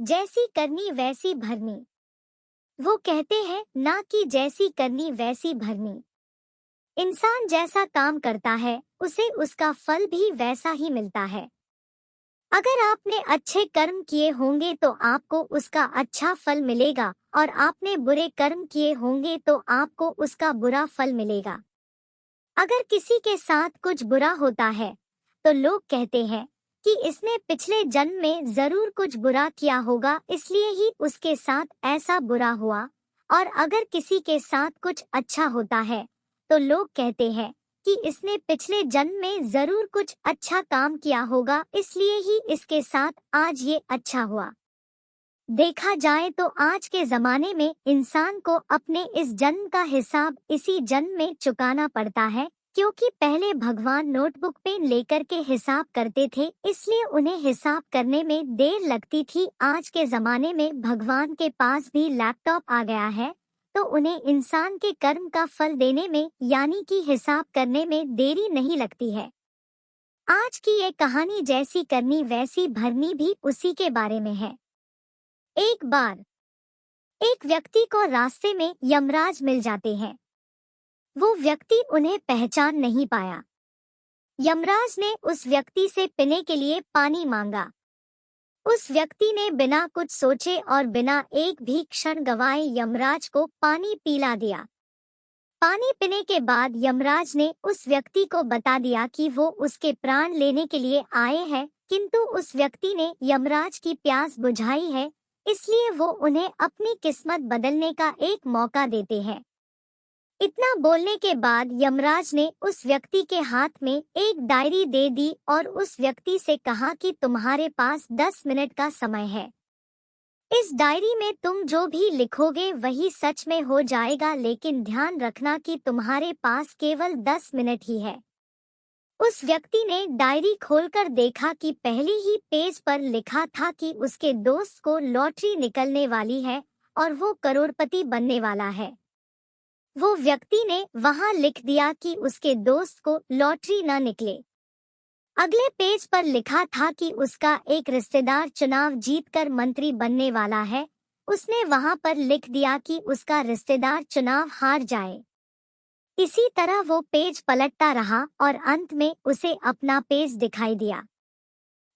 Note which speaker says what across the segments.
Speaker 1: जैसी करनी वैसी भरनी। वो कहते हैं ना कि जैसी करनी वैसी भरनी। इंसान जैसा काम करता है उसे उसका फल भी वैसा ही मिलता है। अगर आपने अच्छे कर्म किए होंगे तो आपको उसका अच्छा फल मिलेगा और आपने बुरे कर्म किए होंगे तो आपको उसका बुरा फल मिलेगा। अगर किसी के साथ कुछ बुरा होता है तो लोग कहते हैं कि इसने पिछले जन्म में जरूर कुछ बुरा किया होगा, इसलिए ही उसके साथ ऐसा बुरा हुआ। और अगर किसी के साथ कुछ अच्छा होता है तो लोग कहते हैं कि इसने पिछले जन्म में जरूर कुछ अच्छा काम किया होगा, इसलिए ही इसके साथ आज ये अच्छा हुआ। देखा जाए तो आज के जमाने में इंसान को अपने इस जन्म का हिसाब इसी जन्म में चुकाना पड़ता है, क्योंकि पहले भगवान नोटबुक पेन लेकर के हिसाब करते थे, इसलिए उन्हें हिसाब करने में देर लगती थी। आज के जमाने में भगवान के पास भी लैपटॉप आ गया है, तो उन्हें इंसान के कर्म का फल देने में यानी कि हिसाब करने में देरी नहीं लगती है। आज की ये कहानी जैसी करनी वैसी भरनी भी उसी के बारे में है। एक बार एक व्यक्ति को रास्ते में यमराज मिल जाते हैं। वो व्यक्ति उन्हें पहचान नहीं पाया। यमराज ने उस व्यक्ति से पीने के लिए पानी मांगा। उस व्यक्ति ने बिना कुछ सोचे और बिना एक भी क्षण गवाए यमराज को पानी पिला दिया। पानी पीने के बाद यमराज ने उस व्यक्ति को बता दिया कि वो उसके प्राण लेने के लिए आए हैं, किंतु उस व्यक्ति ने यमराज की प्यास बुझाई है, इसलिए वो उन्हें अपनी किस्मत बदलने का एक मौका देते हैं। इतना बोलने के बाद यमराज ने उस व्यक्ति के हाथ में एक डायरी दे दी और उस व्यक्ति से कहा कि तुम्हारे पास 10 मिनट का समय है। इस डायरी में तुम जो भी लिखोगे वही सच में हो जाएगा, लेकिन ध्यान रखना कि तुम्हारे पास केवल 10 मिनट ही है। उस व्यक्ति ने डायरी खोलकर देखा कि पहले ही पेज पर लिखा था कि उसके दोस्त को लॉटरी निकलने वाली है और वो करोड़पति बनने वाला है। वो व्यक्ति ने वहां लिख दिया कि उसके दोस्त को लॉटरी न निकले। अगले पेज पर लिखा था कि उसका एक रिश्तेदार चुनाव जीतकर मंत्री बनने वाला है। उसने वहां पर लिख दिया कि उसका रिश्तेदार चुनाव हार जाए। इसी तरह वो पेज पलटता रहा और अंत में उसे अपना पेज दिखाई दिया।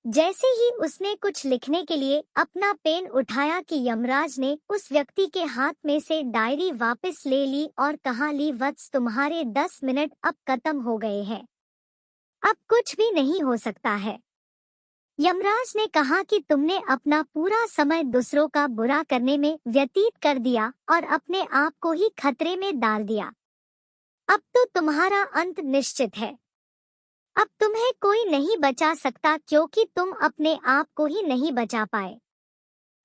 Speaker 1: जैसे ही उसने कुछ लिखने के लिए अपना पेन उठाया कि यमराज ने उस व्यक्ति के हाथ में से डायरी वापस ले ली और कहा, ली वत्स, तुम्हारे 10 मिनट अब खत्म हो गए हैं। अब कुछ भी नहीं हो सकता है। यमराज ने कहा कि तुमने अपना पूरा समय दूसरों का बुरा करने में व्यतीत कर दिया और अपने आप को ही खतरे में डाल दिया। अब तो तुम्हारा अंत निश्चित है। अब तुम्हें कोई नहीं बचा सकता, क्योंकि तुम अपने आप को ही नहीं बचा पाए।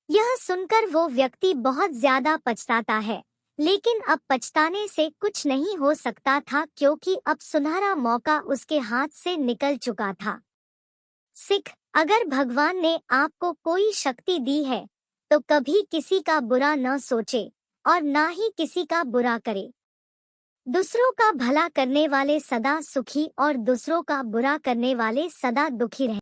Speaker 1: यह सुनकर वो व्यक्ति बहुत ज्यादा पछताता है, लेकिन अब पछताने से कुछ नहीं हो सकता था, क्योंकि अब सुनहरा मौका उसके हाथ से निकल चुका था। सिख, अगर भगवान ने आपको कोई शक्ति दी है तो कभी किसी का बुरा न सोचे और ना ही किसी का बुरा करे। दूसरों का भला करने वाले सदा सुखी और दूसरों का बुरा करने वाले सदा दुखी रहे।